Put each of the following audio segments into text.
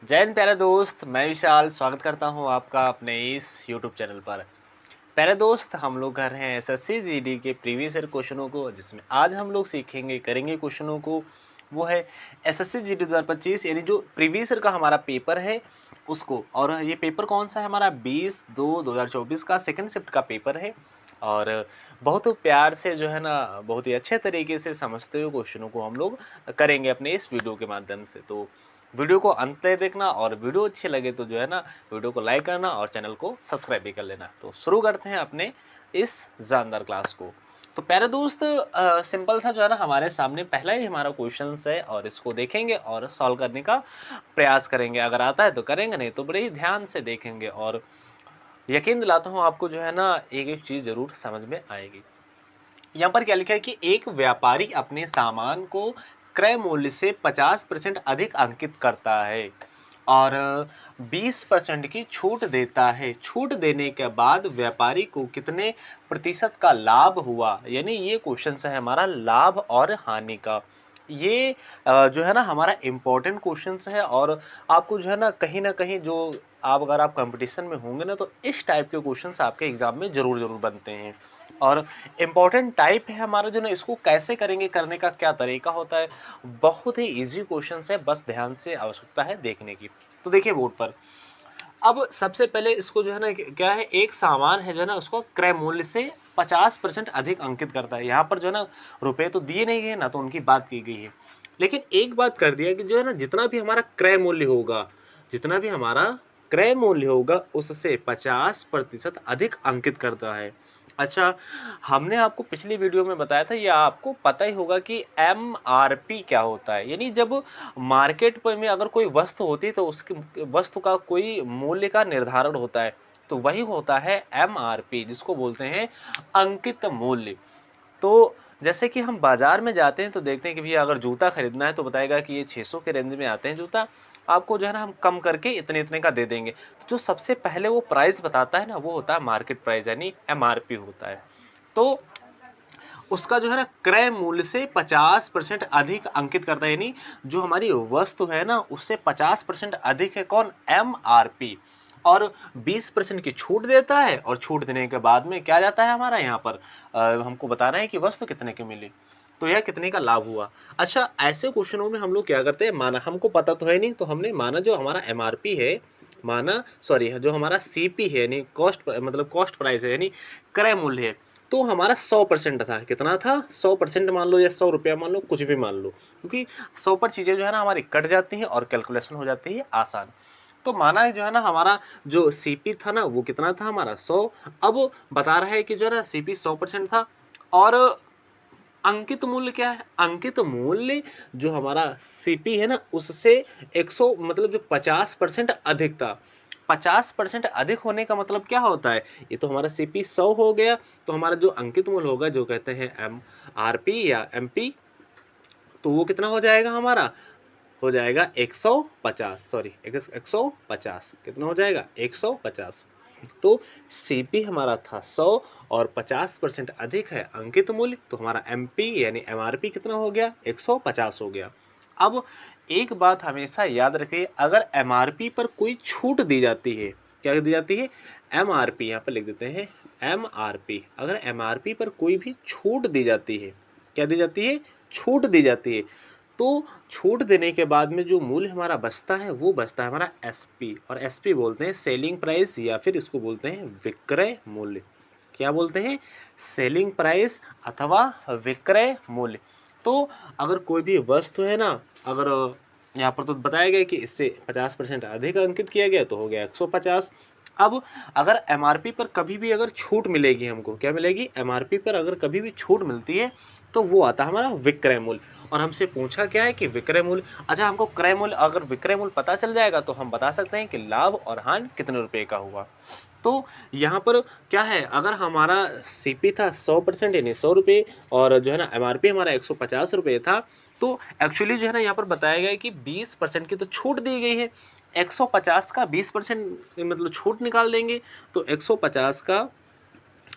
जय हिंद प्यारे दोस्त, मैं विशाल स्वागत करता हूं आपका अपने इस YouTube चैनल पर। प्यारे दोस्त, हम लोग कर रहे हैं एसएससी जीडी के प्रीवियस ईयर क्वेश्चनों को, जिसमें आज हम लोग सीखेंगे करेंगे क्वेश्चनों को। वो है एसएससी जीडी 2025, यानी जो प्रीवियस ईयर का हमारा पेपर है उसको। और ये पेपर कौन सा है? हमारा 20/2/2024 का सेकंड शिफ्ट का पेपर है। और बहुत प्यार से जो है ना, बहुत ही अच्छे तरीके से समझते हुए क्वेश्चनों को हम लोग करेंगे अपने इस वीडियो के माध्यम से। तो वीडियो को अंत तक देखना, और वीडियो अच्छी लगे तो जो है ना, वीडियो को लाइक करना और चैनल को सब्सक्राइब भी कर लेना। तो शुरू करते हैं अपने इस जानदार क्लास को। तो प्यारे दोस्त, सिंपल सा जो है ना, हमारे सामने पहला ही हमारा क्वेश्चन है और इसको देखेंगे और सॉल्व करने का प्रयास करेंगे। अगर आता है तो करेंगे, नहीं तो बड़े ही ध्यान से देखेंगे। और यकीन दिलाता हूँ आपको जो है ना, एक एक चीज़ ज़रूर समझ में आएगी। यहाँ पर क्या लिखा है कि एक व्यापारी अपने सामान को क्रय मूल्य से 50% अधिक अंकित करता है और 20% की छूट देता है। छूट देने के बाद व्यापारी को कितने प्रतिशत का लाभ हुआ? यानी ये क्वेश्चन है हमारा लाभ और हानि का। ये जो है ना, हमारा इम्पोर्टेंट क्वेश्चन है। और आपको जो है ना कहीं जो अगर आप कंपटीशन में होंगे ना, तो इस टाइप के क्वेश्चन आपके एग्जाम में ज़रूर बनते हैं। और इम्पॉर्टेंट टाइप है हमारा जो ना, इसको कैसे करेंगे, करने का क्या तरीका होता है। बहुत ही इजी क्वेश्चन है, बस ध्यान से आवश्यकता है देखने की। तो देखिए बोर्ड पर, अब सबसे पहले इसको जो है ना, क्या है, एक सामान है जो है ना, उसको क्रय मूल्य से 50% अधिक अंकित करता है। यहाँ पर जो है ना, रुपए तो दिए नहीं गए ना, तो उनकी बात की गई है। लेकिन एक बात कर दिया कि जो है ना, जितना भी हमारा क्रय मूल्य होगा, जितना भी हमारा क्रय मूल्य होगा, उससे 50% अधिक अंकित करता है। अच्छा, हमने आपको पिछली वीडियो में बताया था, या आपको पता ही होगा कि MRP क्या होता है। यानी जब मार्केट पर में अगर कोई वस्तु होती है तो उसकी वस्तु का कोई मूल्य का निर्धारण होता है, तो वही होता है MRP, जिसको बोलते हैं अंकित मूल्य। तो जैसे कि हम बाज़ार में जाते हैं तो देखते हैं कि भैया अगर जूता खरीदना है तो बताएगा कि ये 600 के रेंज में आते हैं जूता, आपको जो है ना हम कम करके इतने इतने का दे देंगे। तो जो सबसे पहले वो प्राइस बताता है ना, वो होता है मार्केट प्राइस, यानी MRP होता है। तो उसका जो है ना, क्रय मूल्य से 50% अधिक अंकित करता है। यानी जो हमारी वस्तु है ना, उससे 50% अधिक है कौन? MRP। और 20% की छूट देता है, और छूट देने के बाद में क्या जाता है हमारा, यहाँ पर हमको बताना है कि वस्तु कितने की मिली, तो यह कितने का लाभ हुआ। अच्छा, ऐसे क्वेश्चनों में हम लोग क्या करते हैं, माना हमको पता तो है नहीं, तो हमने माना जो हमारा MRP है, माना सॉरी, जो हमारा CP है, यानी कॉस्ट, मतलब कॉस्ट प्राइस है, यानी क्रय मूल्य है, तो हमारा 100% था। कितना था? 100% मान लो, या 100 रुपया मान लो, कुछ भी मान लो, क्योंकि 100 पर चीज़ें जो है ना हमारी कट जाती हैं और कैलकुलेशन हो जाती है आसान। तो माना जो है ना, हमारा जो CP था ना, वो कितना था हमारा 100। अब बता रहा है कि जो है ना, CP 100% था, और अंकित मूल्य क्या है? अंकित मूल्य जो हमारा CP है ना, उससे 100, मतलब जो 50% अधिक था। 50% अधिक होने का मतलब क्या होता है? ये तो हमारा CP 100 हो गया, तो हमारा जो अंकित मूल्य होगा, जो कहते हैं MRP या MP, तो वो कितना हो जाएगा हमारा? हो जाएगा 150, सॉरी 150। कितना हो जाएगा? 150। तो CP हमारा था 100, और 50% अधिक है अंकित मूल्य, तो हमारा MP यानी MRP कितना हो गया? 150 हो गया। अब एक बात हमेशा याद रखिए, अगर MRP पर कोई छूट दी जाती है, क्या दी जाती है? MRP, यहाँ पर लिख देते हैं MRP। अगर MRP पर कोई भी छूट दी जाती है, क्या दी जाती है? छूट दी जाती है, तो छूट देने के बाद में जो मूल्य हमारा बचता है, वो बचता है हमारा SP। और SP बोलते हैं सेलिंग प्राइस, या फिर इसको बोलते हैं विक्रय मूल्य। क्या बोलते हैं? सेलिंग प्राइस अथवा विक्रय मूल्य। तो अगर कोई भी वस्तु है ना, अगर यहाँ पर तो बताया गया कि इससे 50% अधिक अंकित किया गया, तो हो गया 150। अब अगर MRP पर कभी भी अगर छूट मिलेगी हमको, क्या मिलेगी? MRP पर अगर कभी भी छूट मिलती है, तो वो आता है हमारा विक्रय मूल्य। और हमसे पूछा क्या है कि विक्रय मूल्य। अच्छा, हमको क्रय मूल्य, अगर विक्रय मूल्य पता चल जाएगा, तो हम बता सकते हैं कि लाभ और हानि कितने रुपए का हुआ। तो यहाँ पर क्या है, अगर हमारा CP था 100%, यानी 100 रुपये, और जो है ना MRP हमारा 150 रुपये था, तो एक्चुअली जो है ना, यहाँ पर बताया गया है कि 20% की तो छूट दी गई है। 150 का 20% मतलब छूट निकाल देंगे, तो 150 का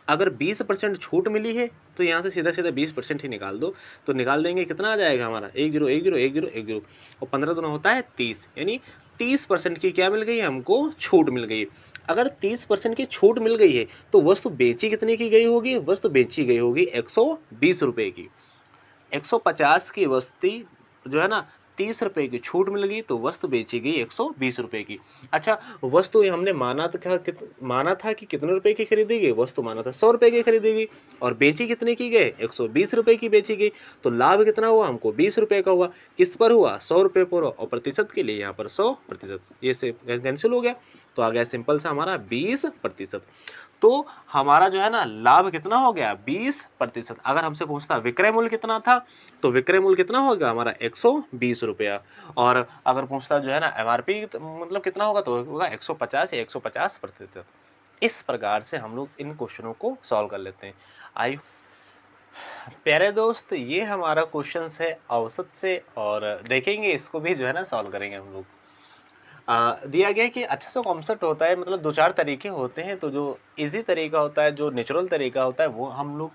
अगर 20% छूट मिली है तो यहाँ से सीधा सीधा 20% ही निकाल दो, तो निकाल देंगे कितना आ जाएगा हमारा 1 0 1 0 1 0 1 0 और 15 दूना होता है 30, यानी 30% की क्या मिल गई है हमको, छूट मिल गई। अगर 30% की छूट मिल गई है तो वस्तु बेची कितने की गई होगी, वस्तु बेची गई होगी 120 रुपये की। 150 की वस्तु जो है ना 30 रुपये की छूट मिल गई तो वस्तु बेची गई 120 रुपये की। अच्छा, वस्तु हमने माना था कि कितने रुपए की खरीदी गई, वस्तु माना था 100 रुपये की खरीदी गई और बेची कितने की गई, 120 रुपये की बेची गई। तो लाभ कितना हुआ हमको, 20 रुपये का हुआ। किस पर हुआ, 100 रुपये पर हुआ, और प्रतिशत के लिए यहाँ पर 100%, ये से कैंसिल हो गया। तो आ गया सिंपल सा हमारा 20%। तो हमारा जो है ना लाभ कितना हो गया, 20%। अगर हमसे पूछता विक्रय मूल्य कितना था, तो विक्रय मूल्य कितना होगा हमारा 120 रुपया। और अगर पूछता जो है ना एमआरपी मतलब कितना होगा, तो होगा 150 या 150%। इस प्रकार से हम लोग इन क्वेश्चनों को सॉल्व कर लेते हैं। आई प्यारे दोस्त, ये हमारा क्वेश्चन है औसत से, और देखेंगे इसको भी जो है ना सॉल्व करेंगे हम लोग। दिया गया है कि अच्छा सा कॉन्सेप्ट होता है, मतलब 2-4 तरीके होते हैं। तो जो इजी तरीका होता है, जो नेचुरल तरीका होता है, वो हम लोग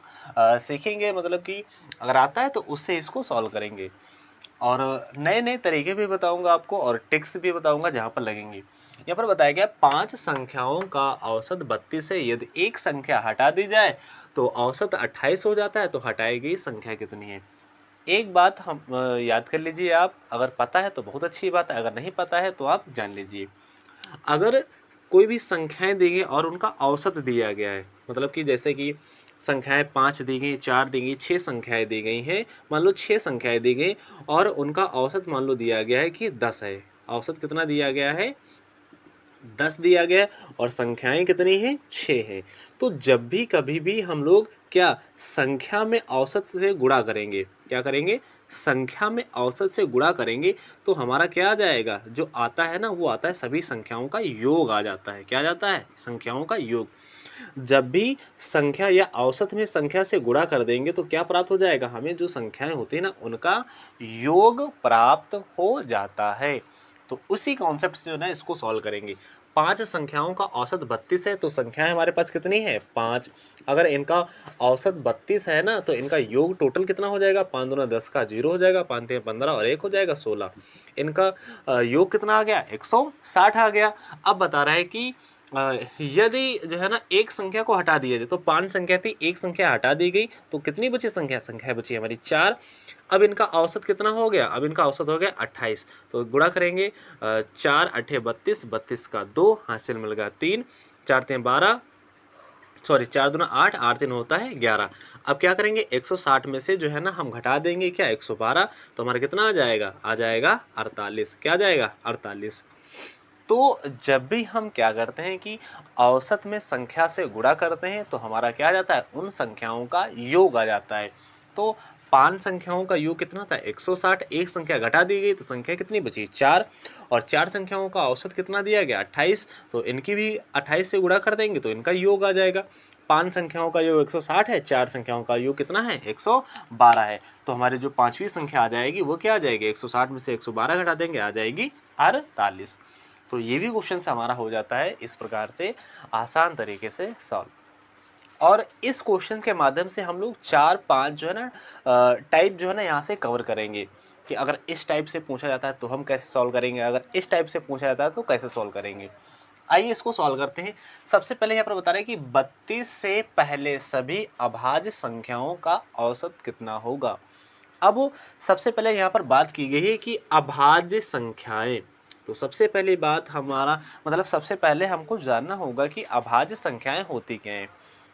सीखेंगे, मतलब कि अगर आता है तो उससे इसको सॉल्व करेंगे। और नए नए तरीके भी बताऊंगा आपको और टिक्स भी बताऊंगा जहाँ पर लगेंगी। यहाँ पर बताया गया 5 संख्याओं का औसत 32 है। यदि एक संख्या हटा दी जाए तो औसत 28 हो जाता है, तो हटाई गई संख्या कितनी है। एक बात हम याद कर लीजिए, आप अगर पता है तो बहुत अच्छी बात है, अगर नहीं पता है तो आप जान लीजिए। अगर कोई भी संख्याएं दी गई और उनका औसत दिया गया है, मतलब कि जैसे कि संख्याएं 5 दी गई, 4 दी गई, 6 संख्याएं दी गई हैं, मान लो 6 संख्याएं दी गई और उनका औसत मान लो दिया गया है कि 10 है। औसत कितना दिया गया है, 10 दिया गया है, और संख्याएं कितनी हैं, 6 हैं। तो जब भी कभी भी हम लोग क्या संख्या में औसत से गुणा करेंगे, क्या करेंगे, संख्या में औसत से गुणा करेंगे, तो हमारा क्या आ जाएगा, जो आता है ना वो आता है सभी संख्याओं का योग आ जाता है। क्या आ जाता है, संख्याओं का योग। जब भी संख्या या औसत में संख्या से गुणा कर देंगे तो क्या प्राप्त हो जाएगा, हमें जो संख्याएं होती है ना उनका योग प्राप्त हो जाता है। तो उसी कॉन्सेप्ट से जो है इसको सॉल्व करेंगे। 5 संख्याओं का औसत 32 है, तो संख्याएं हमारे पास कितनी है, 5। अगर इनका औसत 32 है ना, तो इनका योग टोटल कितना हो जाएगा, 5 दूना 10 का 0 हो जाएगा, 5 3 15 और 1 हो जाएगा 16। इनका योग कितना आ गया, 160 आ गया। अब बता रहा है कि यदि जो है ना एक संख्या को हटा दिया जाए, तो 5 संख्या थी, एक संख्या हटा दी गई, तो कितनी बची संख्या बची हमारी 4। अब इनका औसत कितना हो गया, अब इनका औसत हो गया 28। तो गुणा करेंगे, 4 8 32, 32 का 2 हासिल मिल गया 3, 4 3 12, सॉरी 4 दूना 8, 8 3 होता है 11। अब क्या करेंगे, 160 में से जो है ना हम घटा देंगे क्या, 112, तो हमारा कितना आ जाएगा 48। क्या आ जाएगा, 48। तो जब भी हम क्या करते हैं कि औसत में संख्या से गुणा करते हैं तो हमारा क्या आ जाता है, उन संख्याओं का योग आ जाता है। तो 5 संख्याओं का योग कितना था, 160। एक संख्या घटा दी गई तो संख्या कितनी बची, 4। और 4 संख्याओं का औसत कितना दिया गया, 28। तो इनकी भी 28 से गुणा कर देंगे तो इनका योग आ जाएगा। 5 संख्याओं का योग 160 है, 4 संख्याओं का योग कितना है, 112 है। तो हमारी जो 5वीं संख्या आ जाएगी वो क्या आ जाएगी, 160 में से 112 घटा देंगे, आ जाएगी 48। तो ये भी क्वेश्चन हमारा हो जाता है इस प्रकार से, आसान तरीके से सॉल्व। और इस क्वेश्चन के माध्यम से हम लोग 4-5 जो है ना टाइप जो है ना यहाँ से कवर करेंगे, कि अगर इस टाइप से पूछा जाता है तो हम कैसे सॉल्व करेंगे, अगर इस टाइप से पूछा जाता है तो कैसे सॉल्व करेंगे। आइए इसको सॉल्व करते हैं। सबसे पहले यहाँ पर बता रहे हैं कि 32 से पहले सभी अभाज्य संख्याओं का औसत कितना होगा। अब सबसे पहले यहाँ पर बात की गई है कि अभाज्य संख्याएं। तो सबसे पहली बात हमारा मतलब सबसे पहले हमको जानना होगा कि अभाज्य संख्याएं होती क्या हैं।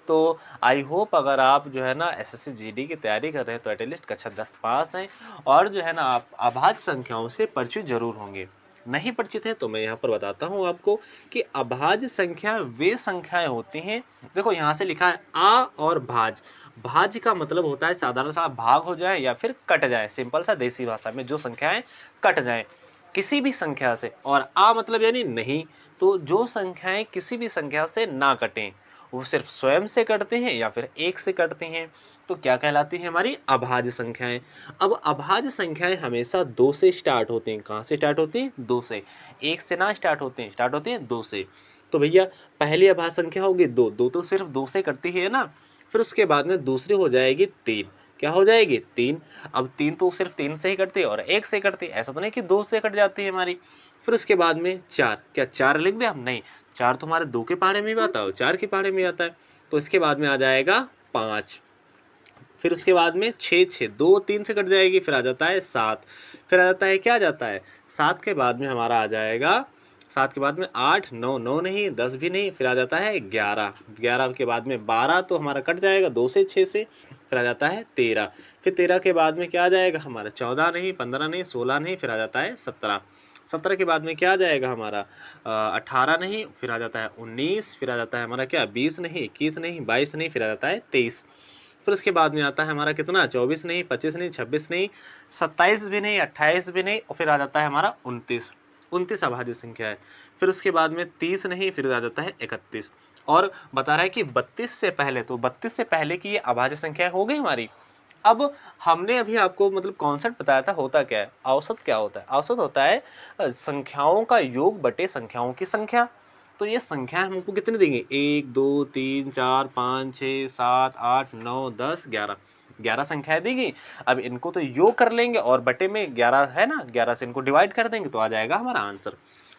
तो आई होप अगर आप जो है ना एसएससी जीडी की तैयारी कर रहे हैं तो एटलीस्ट कक्षा 10 पास हैं, और जो है ना आप अभाज्य संख्याओं से परिचित जरूर होंगे। नहीं परिचित हैं तो मैं यहाँ पर बताता हूँ आपको कि अभाज्य संख्या वे संख्याएं होती हैं। देखो यहाँ से लिखा है आ और भाज। भाज्य का मतलब होता है साधारण सा भाग हो जाए या फिर कट जाए, सिंपल सा देसी भाषा में जो संख्याएं कट जाएं किसी भी संख्या से। और आ मतलब यानी नहीं, तो जो संख्याएं किसी भी संख्या से ना कटें, वो सिर्फ स्वयं से कटते हैं या फिर एक से कटती हैं, तो क्या कहलाती हैं, हमारी अभाज्य संख्याएं। अब अभाज्य संख्याएं हमेशा 2 से स्टार्ट होती हैं। कहाँ से स्टार्ट होती हैं, 2 से। 1 से ना स्टार्ट होते हैं, स्टार्ट होते हैं 2 से। तो भैया पहली अभाज्य संख्या होगी 2, 2 तो सिर्फ 2 से कटती है ना। फिर उसके बाद में दूसरी हो जाएगी 3, क्या हो जाएगी 3। अब 3 तो सिर्फ 3 से ही कटती है और 1 से कटती है, ऐसा तो नहीं कि 2 से कट जाती है हमारी। फिर उसके बाद में 4, क्या 4 लिख दें हम, नहीं, 4 तो हमारे 2 के पहाड़े में भी आता है, 4 के पहाड़े में आता है। तो इसके बाद में आ जाएगा 5, फिर उसके बाद में 6, 6 2 3 से कट जाएगी, फिर आ जाता है 7, फिर आ जाता है क्या आ जाता है 7 के बाद में हमारा आ जाएगा 7 के बाद में 8, 9, 9 नहीं, 10 भी नहीं, फिर आ जाता है 11, 11 के बाद में 12 तो हमारा कट जाएगा 2 से 6 से, फिर आ जाता है 13, फिर 13 के बाद में क्या आ जाएगा हमारा 14 नहीं, 15 नहीं, 16 नहीं, फिर आ जाता है 17, 17 के बाद में क्या आ जाएगा हमारा 18 नहीं, फिर आ जाता है 19, फिर आ जाता है हमारा क्या 20 नहीं, 21 नहीं, 22 नहीं, फिर आ जाता है 23। फिर उसके बाद में आता है हमारा कितना 24 नहीं, 25 नहीं, 26 नहीं, 27 भी नहीं, 28 भी नहीं, और फिर आ जाता है हमारा 29, 29 अभाज्य संख्या है। फिर उसके बाद में 30 नहीं, फिर आ जाता है 31, और बता रहा है कि 32 से पहले, तो 32 से पहले की ये अभाज्य संख्या हो गई हमारी। अब हमने अभी आपको मतलब कॉन्सेप्ट बताया था, होता क्या है औसत, क्या होता है औसत, होता है संख्याओं का योग बटे संख्याओं की संख्या। तो ये संख्याएं हमको कितनी देंगे 1 2 3 4 5 6 7 8 9 10 11, 11 संख्याएं देगी। अब इनको तो योग कर लेंगे और बटे में 11 है ना, 11 से इनको डिवाइड कर देंगे तो आ जाएगा हमारा आंसर।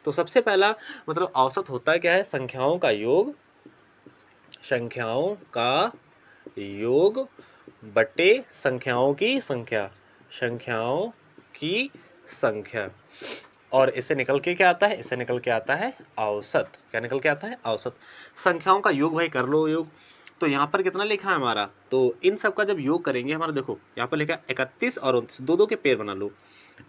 तो सबसे पहला मतलब औसत होता क्या है, संख्याओं का योग, संख्याओं का योग बटे संख्याओं की संख्या, संख्याओं की संख्या। और इससे निकल के क्या आता है, इससे निकल के आता है औसत। क्या निकल के आता है औसत। संख्याओं का योग भाई कर लो योग। तो यहाँ पर कितना लिखा है हमारा, तो इन सब का जब योग करेंगे हमारा, देखो यहाँ पर लिखा 31 और 29, दो दो के पेयर बना लो।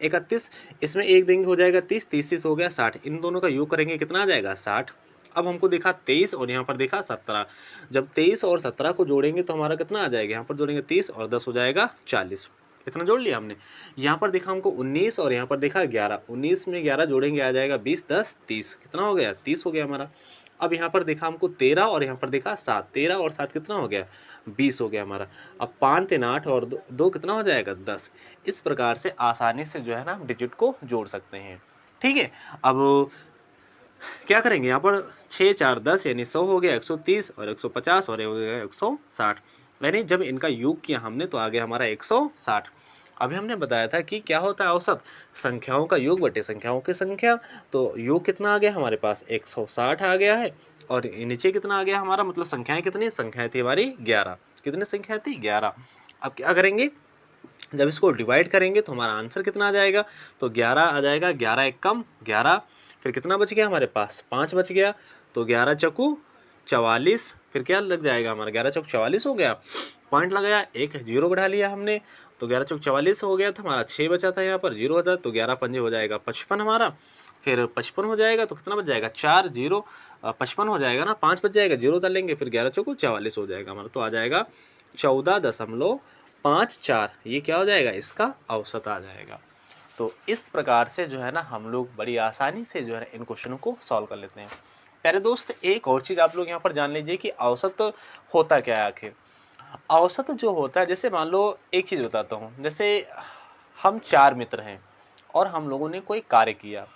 31 इसमें एक देंगे हो जाएगा 30, 30 30 हो गया 60, इन दोनों का योग करेंगे कितना आ जाएगा 60। अब हमको देखा 23 और यहाँ पर देखा 17, जब 23 और 17 को जोड़ेंगे तो हमारा कितना आ जाएगा, यहाँ पर जोड़ेंगे 30 और 10 हो जाएगा 40, इतना जोड़ लिया हमने। यहाँ पर देखा हमको 19 और यहाँ पर देखा 11, 19 में 11 जोड़ेंगे आ जाएगा 20, 10 30, कितना हो गया 30 हो गया हमारा। अब यहाँ पर देखा हमको 13 और यहाँ पर देखा 7, 13 और 7 कितना हो गया 20 हो गया हमारा। अब 5 3 8 और 2 कितना हो जाएगा 10। इस प्रकार से आसानी से जो है ना हम डिजिट को जोड़ सकते हैं। ठीक है, अब क्या करेंगे यहाँ पर 6 4 10 यानी 100 हो गया, 130 और 150 और ये हो गया 160, यानी जब इनका योग किया हमने तो आ गया हमारा 160। अभी हमने बताया था कि क्या होता है औसत, संख्याओं का योग बटे संख्याओं की संख्या। तो योग कितना आ गया हमारे पास 160 आ गया है, और नीचे कितना आ गया हमारा, मतलब संख्याएं कितनी, संख्याएं थी हमारी 11, कितनी संख्या थी 11। अब क्या करेंगे, जब इसको डिवाइड करेंगे तो हमारा आंसर कितना आ जाएगा, तो 11 आ जाएगा, 11 एक कम 11, फिर कितना बच गया हमारे पास 5 बच गया, तो 11 चौकू 44, फिर क्या लग जाएगा हमारा 11 चौक 44 हो गया, पॉइंट लगाया, एक जीरो बढ़ा लिया हमने, तो 11 चौक 44 हो गया था हमारा, 6 बचा था यहाँ पर, जीरो होता तो 11 पंजे हो जाएगा 55 हमारा, फिर 55 हो जाएगा तो कितना बच जाएगा 4 जीरो 55 हो जाएगा ना, 5 बच जाएगा, जीरो उतार लेंगे, फिर 11 चौको 44 हो जाएगा हमारा, तो आ जाएगा 14.54, ये क्या हो जाएगा इसका औसत आ जाएगा। तो इस प्रकार से जो है ना हम लोग बड़ी आसानी से जो है इन क्वेश्चनों को सॉल्व कर लेते हैं। प्यारे दोस्त, एक और चीज़ आप लोग यहाँ पर जान लीजिए कि औसत होता क्या है आखिर। औसत जो होता है, जैसे मान लो एक चीज़ बताता हूँ, जैसे हम 4 मित्र हैं और हम लोगों ने कोई कार्य किया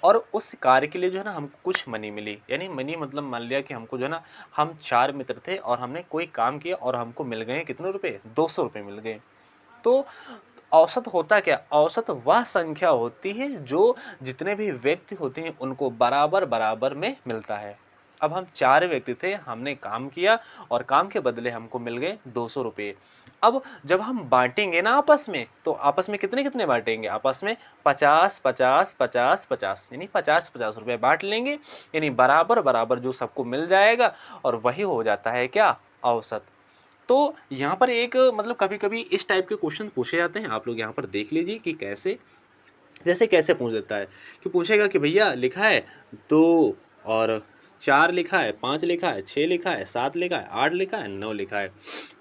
और उस कार्य के लिए जो है ना हमको कुछ मनी मिली, यानी मनी मतलब मान लिया कि हमको जो है ना, हम 4 मित्र थे और हमने कोई काम किया और हमको मिल गए कितने रुपए, 200 रुपये मिल गए। तो औसत होता क्या, औसत वह संख्या होती है जो जितने भी व्यक्ति होते हैं उनको बराबर बराबर में मिलता है। अब हम 4 व्यक्ति थे, हमने काम किया और काम के बदले हमको मिल गए 200 रुपये। अब जब हम बांटेंगे ना आपस में, तो आपस में कितने कितने बांटेंगे, आपस में 50 50 50 50, यानी 50 50 रुपये बांट लेंगे, यानी बराबर बराबर जो सबको मिल जाएगा, और वही हो जाता है क्या औसत। तो यहाँ पर एक मतलब कभी कभी इस टाइप के क्वेश्चन पूछे जाते हैं, आप लोग यहाँ पर देख लीजिए कि कैसे, जैसे कैसे पूछ देता है कि पूछेगा कि भैया लिखा है 2 और 4 लिखा है, 5 लिखा है, 6 लिखा है, 7 लिखा है, 8 लिखा है, 9 लिखा है।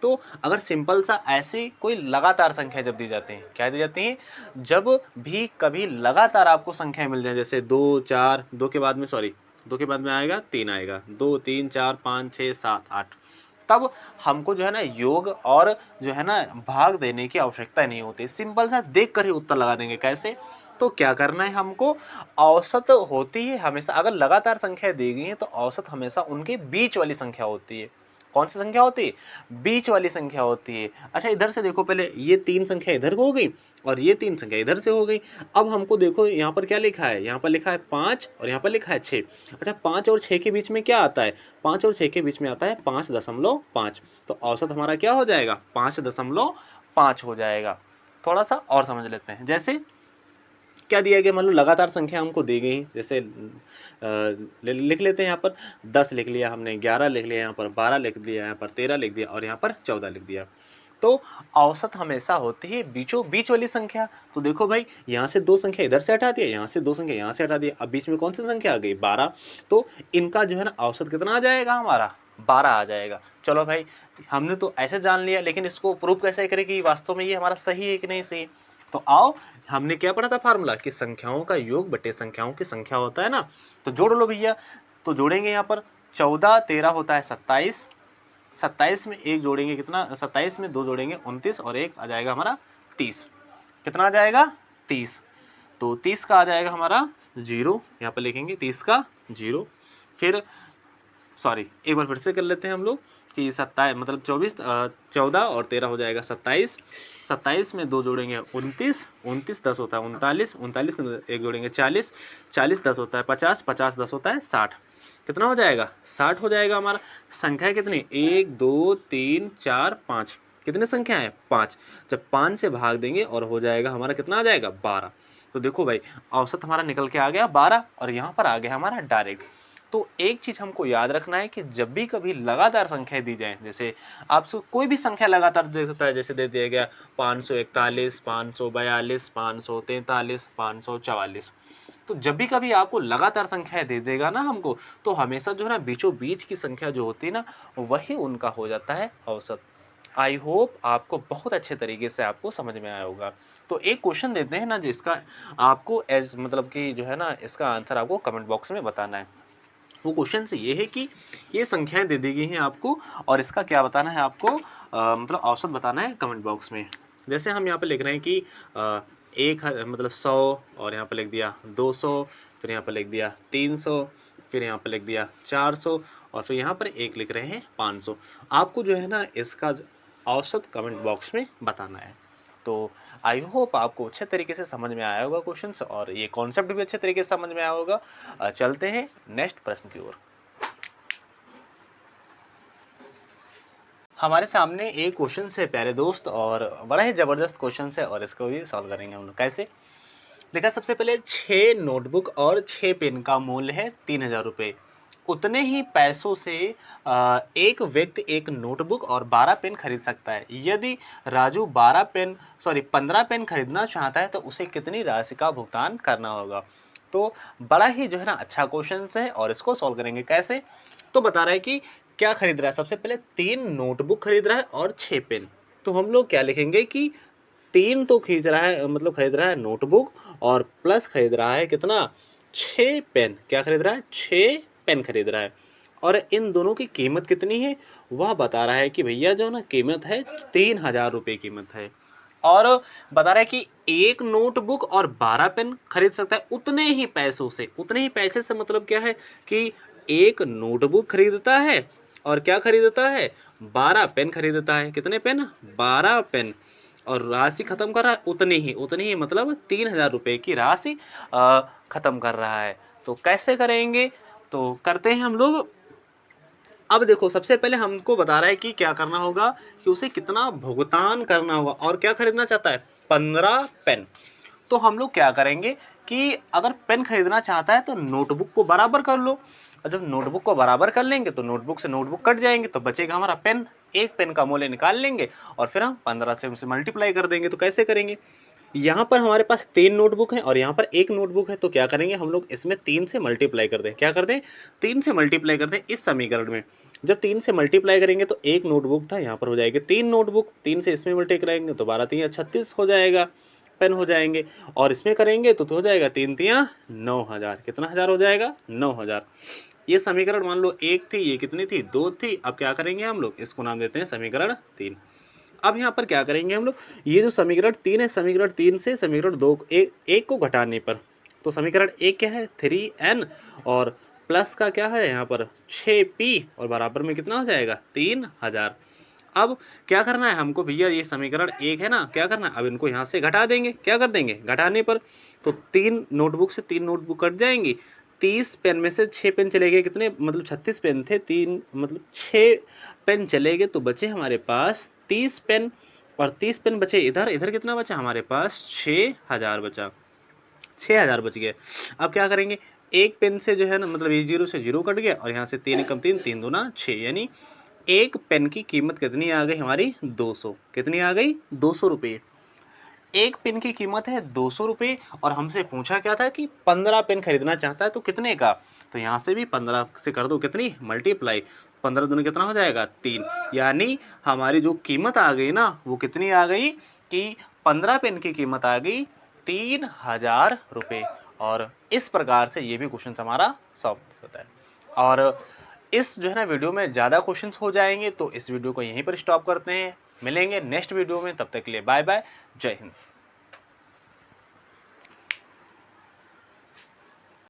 तो अगर सिंपल सा ऐसी कोई लगातार संख्या जब दी जाती हैं, क्या दी जाती हैं, जब भी कभी लगातार आपको संख्या मिल जाए, जैसे 2 4, 2 के बाद में सॉरी 2 के बाद में आएगा 3 आएगा, 2 3 4 5 6 7 8, तब हमको जो है ना योग और जो है ना भाग देने की आवश्यकता नहीं होती, सिंपल सा देख कर ही उत्तर लगा देंगे। कैसे, तो क्या करना है हमको, औसत होती है हमेशा, अगर लगातार संख्या दी गई है तो औसत हमेशा उनके बीच वाली संख्या होती है। कौन सी संख्या होती है, बीच वाली संख्या होती है। अच्छा इधर से देखो, पहले ये 3 संख्या इधर को हो गई और ये 3 संख्या इधर से हो गई। अब हमको देखो यहाँ पर क्या लिखा है, यहाँ पर लिखा है 5 और यहाँ पर लिखा है 6। अच्छा 5 और 6 के बीच में क्या आता है, 5 और 6 के बीच में आता है 5.5, तो औसत हमारा क्या हो जाएगा, 5.5 हो जाएगा। थोड़ा सा और समझ लेते हैं, जैसे क्या दिया गया, मान लो लगातार संख्या हमको दी गई, जैसे लिख लेते हैं यहाँ पर 10 लिख लिया हमने, 11 लिख लिया, यहाँ पर 12 लिख दिया, यहाँ पर 13 लिख दिया और यहाँ पर 14 लिख दिया। तो औसत हमेशा होती है बीचों बीच वाली संख्या। तो देखो भाई, यहाँ से 2 संख्या इधर से हटा दिया, यहाँ से 2 संख्या यहाँ से हटा दिया, अब बीच में कौन सी संख्या आ गई, 12। तो इनका जो है ना औसत कितना आ जाएगा हमारा, 12 आ जाएगा। चलो भाई, हमने तो ऐसे जान लिया, लेकिन इसको प्रूव कैसे करें कि वास्तव में ये हमारा सही है कि नहीं सही। तो आओ, हमने क्या पढ़ा था फार्मूला कि संख्याओं का योग बटे संख्याओं की संख्या होता है ना। तो जोड़ लो भैया, तो जोड़ेंगे यहाँ पर 14 13 होता है 27, 27 में 1 जोड़ेंगे कितना, 27 में 2 जोड़ेंगे 29 और 1 आ जाएगा हमारा 30। कितना आ जाएगा, 30। तो 30 का आ जाएगा हमारा 0, यहाँ पर लिखेंगे 30 का 0। फिर सॉरी, एक बार फिर से कर लेते हैं हम लोग कि 27 मतलब 14 और 13 हो जाएगा 27, 27 में 2 जोड़ेंगे 29, 29 10 होता है 39, 39 में 1 जोड़ेंगे 40, 40 10 होता है 50, 50 10 होता है 60। कितना हो जाएगा, 60 हो जाएगा हमारा। संख्या कितनी, 1 2 3 4 5, कितने संख्या है, 5। जब 5 से भाग देंगे और हो जाएगा हमारा कितना आ जाएगा, 12। तो देखो भाई, औसत हमारा निकल के आ गया 12 और यहाँ पर आ गया हमारा डायरेक्ट। तो एक चीज़ हमको याद रखना है कि जब भी कभी लगातार संख्या दी जाए, जैसे आपसे कोई भी संख्या लगातार दे सकता है, जैसे दे दिया गया 541, 542, 543, 544। तो जब भी कभी आपको लगातार संख्याएं दे देगा ना हमको, तो हमेशा जो है ना बीचों बीच की संख्या जो होती है ना, वही उनका हो जाता है औसत। आई होप आपको बहुत अच्छे तरीके से आपको समझ में आया होगा। तो एक क्वेश्चन देते हैं ना, जिसका आपको एज मतलब कि जो है ना, इसका आंसर आपको कमेंट बॉक्स में बताना है। वो क्वेश्चन से ये है कि ये संख्याएं दे दी गई हैं आपको और इसका क्या बताना है आपको, मतलब औसत बताना है कमेंट बॉक्स में। जैसे हम यहाँ पे लिख रहे हैं कि मतलब 100 और यहाँ पे लिख दिया 200, फिर यहाँ पे लिख दिया 300, फिर यहाँ पे लिख दिया 400 और फिर यहाँ पर एक लिख रहे हैं 500। आपको जो है ना इसका औसत कमेंट बॉक्स में बताना है। तो आई होप आपको अच्छे तरीके से समझ में आया होगा क्वेश्चंस, और ये कॉन्सेप्ट भी अच्छे तरीके से समझ में आया होगा। चलते हैं नेक्स्ट प्रश्न की ओर। हमारे सामने एक क्वेश्चन है प्यारे दोस्त, और बड़ा ही ज़बरदस्त क्वेश्चन है, और इसको भी सॉल्व करेंगे हम लोग। कैसे देखा, सबसे पहले 6 नोटबुक और 6 पेन का मूल्य है 3000 रुपये। उतने ही पैसों से एक व्यक्ति एक नोटबुक और 12 पेन खरीद सकता है। यदि राजू 15 पेन खरीदना चाहता है तो उसे कितनी राशि का भुगतान करना होगा। तो बड़ा ही जो है ना अच्छा क्वेश्चन है, और इसको सॉल्व करेंगे कैसे। तो बता रहा है कि क्या खरीद रहा है, सबसे पहले 3 नोटबुक खरीद रहा है और 6 पेन। तो हम लोग क्या लिखेंगे कि 3 तो खरीद रहा है, मतलब खरीद रहा है नोटबुक, और प्लस खरीद रहा है कितना, 6 पेन। क्या खरीद रहा है, 6 पेन खरीद रहा है। और इन दोनों की कीमत कितनी है, वह बता रहा है कि भैया जो ना कीमत है 3000 रुपये कीमत है। और बता रहा है कि एक नोटबुक और 12 पेन खरीद सकता है उतने ही पैसों से। उतने ही पैसे से मतलब क्या है कि एक नोटबुक खरीदता है और क्या खरीदता है, 12 पेन खरीदता है। कितने पेन, 12 पेन। और राशि खत्म कर रहा है उतनी ही मतलब 3000 रुपये की राशि खत्म कर रहा है। तो कैसे करेंगे, तो करते हैं हम लोग। अब देखो, सबसे पहले हमको बता रहा है कि क्या करना होगा, कि उसे कितना भुगतान करना होगा, और क्या खरीदना चाहता है, 15 पेन। तो हम लोग क्या करेंगे कि अगर पेन खरीदना चाहता है तो नोटबुक को बराबर कर लो, और जब नोटबुक को बराबर कर लेंगे तो नोटबुक से नोटबुक कट जाएंगे, तो बचेगा हमारा पेन। एक पेन का मूल्य निकाल लेंगे और फिर हम 15 से उसे मल्टीप्लाई कर देंगे। तो कैसे करेंगे, यहाँ पर हमारे पास 3 नोटबुक हैं और यहाँ पर 1 नोटबुक है, तो क्या करेंगे हम लोग, इसमें 3 से मल्टीप्लाई कर दें। क्या कर दें, 3 से मल्टीप्लाई कर दें इस समीकरण में। जब 3 से मल्टीप्लाई करेंगे तो 1 नोटबुक था, यहाँ पर हो जाएगी 3 नोटबुक। 3 से इसमें मल्टीप्लाई करेंगे तो 12 3 36 हो जाएगा, पेन हो जाएंगे। और इसमें करेंगे तो हो जाएगा 3 3 9000। कितना हज़ार हो जाएगा, 9000। ये समीकरण मान लो 1 थी, ये कितनी थी, 2 थी। अब क्या करेंगे हम लोग, इसको नाम देते हैं समीकरण 3। अब यहाँ पर क्या करेंगे हम लोग, ये जो समीकरण 3 है, समीकरण 3 से समीकरण 2 एक को घटाने पर, तो समीकरण 1 क्या है 3n और प्लस का क्या है यहाँ पर 6p और बराबर में कितना हो जाएगा 3000। अब क्या करना है हमको भैया, ये समीकरण 1 है ना, क्या करना है अब इनको यहाँ से घटा देंगे, क्या कर देंगे घटाने पर, तो 3 नोटबुक से 3 नोटबुक कट जाएंगी, 30 पेन में से 6 पेन चले गए, कितने मतलब 36 पेन थे, 3 मतलब 6 पेन चले गए, तो बचे हमारे पास 30 पेन और 30 पेन बचे इधर, इधर कितना बचा हमारे पास 6000 बचा, 6000 बच गए। अब क्या करेंगे, एक पेन से जो है ना मतलब ये 0 से 0 कट गया और यहाँ से 3 कम 3, 3 दूना 6, यानी एक पेन की कीमत कितनी आ गई हमारी 200, कितनी आ गई 200 रुपये। एक पेन की कीमत है 200 रुपये और हमसे पूछा क्या था कि 15 पेन खरीदना चाहता है तो कितने का, तो यहाँ से भी 15 से कर दो कितनी मल्टीप्लाई, 15 दूनी कितना हो जाएगा 3, यानी हमारी जो कीमत आ गई ना वो कितनी आ गई कि 15 पेन की कीमत आ गई 3000 रुपये। और इस प्रकार से ये भी क्वेश्चन हमारा सॉल्व होता है। और इस जो है ना वीडियो में ज़्यादा क्वेश्चंस हो जाएंगे, तो इस वीडियो को यहीं पर स्टॉप करते हैं, मिलेंगे नेक्स्ट वीडियो में, तब तक के लिए बाय बाय, जय हिंद।